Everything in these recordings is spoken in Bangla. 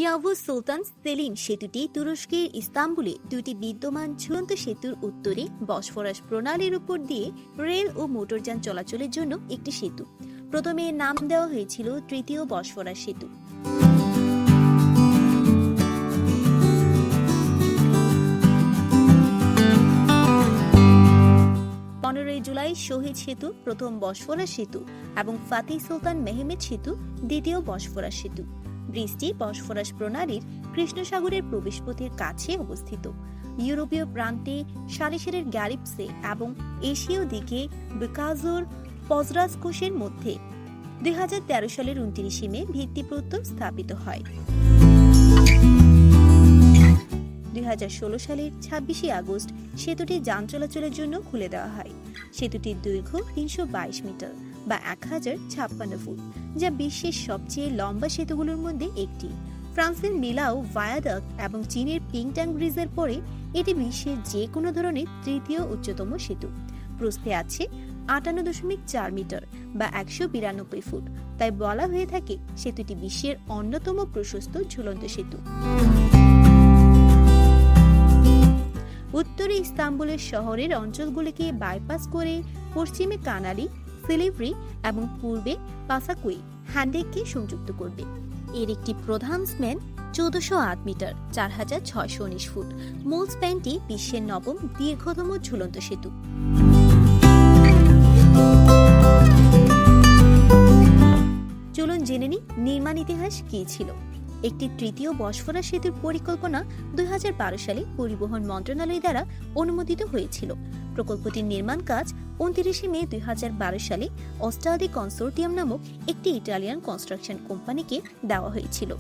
ইয়াভুজ সুলতান সেলিম সেতুটি তুরস্কের ইস্তাম্বুলে দুটি বিদ্যমান ঝুলন্ত সেতুর উত্তরে বসফরাস প্রণালীর উপর দিয়ে রেল ও মোটরযান চলাচলের জন্য একটি সেতু। প্রথমে এর নাম দেওয়া হয়েছিল তৃতীয় বসফরাস সেতু। 15 জুলাই শহীদ সেতু প্রথম বসফরাস সেতু এবং ফাতিহ সুলতান মেহমেদ সেতু দ্বিতীয় বসফরাস সেতু। ব্রিজটি বসফরাস প্রণালীর কৃষ্ণ সাগরের প্রবেশপথের কাছে অবস্থিত। ইউরোপীয় প্রান্তে সালিসেরের গ্যারিপসে এবং এশীয় দিকে বিকাজোর পজরাজ কোষের মধ্যে 2013 সালের 29 মে ভিত্তিপ্রস্তর স্থাপিত হয়। 2016 সালের 26 আগস্ট সেতুটি যান চলাচলের জন্য খুলে দেওয়া হয়। সেতুটির দৈর্ঘ্য 322 মিটার বা 1056 ফুট, যা বিশ্বের সবচেয়ে লম্বা সেতুগুলোর মধ্যে একটি। ফ্রান্সের মিলাও ভায়াডাক্ট এবং চীনের পিংটাং ব্রিজের পরে এটি বিশ্বের যে কোনো ধরনের তৃতীয় উচ্চতম সেতু। প্রস্থে আছে 58.4 মিটার বা 192 ফুট। তাই বলা হয়ে থাকে সেতুটি বিশ্বের অন্যতম প্রশস্ত ঝুলন্ত সেতু। উত্তরে ইস্তাম্বুলের শহরের অঞ্চলগুলিকে বাইপাস করে পশ্চিমে কানালি, সিলিভরি এবং পূর্বে পাসাকুই হ্যান্ডেককে সংযুক্ত করবে। এর একটি প্রধান স্প্যান 1408 মিটার 4619 ফুট। মূল স্প্যানটি বিশ্বের নবম দীর্ঘতম ঝুলন্ত সেতু। চলুন জেনে নিই নির্মাণ ইতিহাস কি ছিল। একটি তৃতীয় বসফরাস সেতুর পরিকল্পনা 2012 সালে পরিবহন মন্ত্রণালয় দ্বারা অনুমোদিত হয়েছিল। প্রকল্পটির নির্মাণ কাজ 29 মে 2012 সালে অস্টাদি কনসোর্টিয়াম নামক একটি ইটালিয়ান কনস্ট্রাকশন কোম্পানিকে দেওয়া হয়েছিল।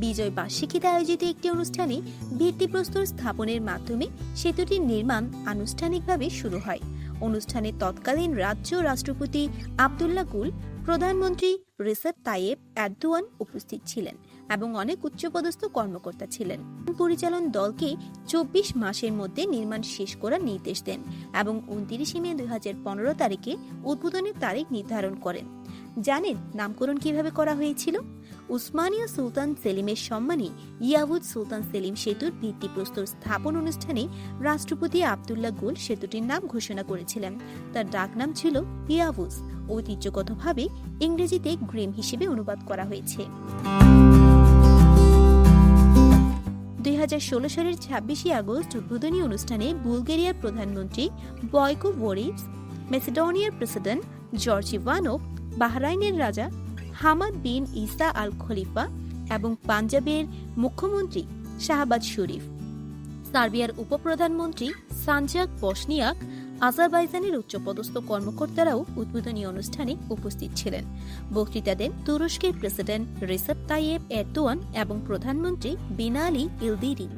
বিজয় বার্ষিকীতে আয়োজিত একটি অনুষ্ঠানে ভিত্তিপ্রস্তর স্থাপনের মাধ্যমে সেতুটির নির্মাণ আনুষ্ঠানিকভাবে শুরু হয়। অনুষ্ঠানে তৎকালীন রাজ্য রাষ্ট্রপতি আবদুল্লাহ গুল, প্রধানমন্ত্রী রিসেপ তাইয়েব এরদোয়ান উপস্থিত ছিলেন এবং অনেক উচ্চপদস্থ কর্মকর্তা ছিলেন। পরিচালন দলকে 24 মাসের মধ্যে নির্মাণ শেষ করার নির্দেশ দেন এবং 29 মে 2015 তারিখে উদ্বোধনের তারিখ নির্ধারণ করেন। জানেন নামকরণ কিভাবে করা হয়েছিল? উসমানীয় সুলতান সেলিমের সম্মানে ইয়াভুজ সুলতান সেলিম সেতুর ভিত্তিপ্রস্তর স্থাপন অনুষ্ঠানে রাষ্ট্রপতি আবদুল্লাহ গুল সেতুটির নাম ঘোষণা করেছিলেন। তার ডাকনাম ছিল ইয়াভুজ। ঐতিহ্যগতভাবে ইংরেজিতে গ্রিম হিসেবে অনুবাদ করা হয়েছে। 2016 সালের 26 আগস্ট উদ্বোধনী অনুষ্ঠানে বুলগেরিয়ার প্রধানমন্ত্রী বয়কো বোরিস, মেসিডোনিয়ার প্রেসিডেন্ট জর্জ ইভানোভ, বাহরাইনের রাজা হামাদ বিন ইসা আল খলিফা এবং পাঞ্জাবের মুখ্যমন্ত্রী শাহবাজ শরীফ, সার্বিয়ার উপপ্রধানমন্ত্রী সানজাক বসনিয়াক, আজারবাইজানের উচ্চপদস্থ কর্মকর্তারাও উদ্বোধনী অনুষ্ঠানে উপস্থিত ছিলেন। বক্তৃতা দেন তুরস্কের প্রেসিডেন্ট রিসেপ তাইয়েব এরদোয়ান এবং প্রধানমন্ত্রী বিনালি ইলদিরি।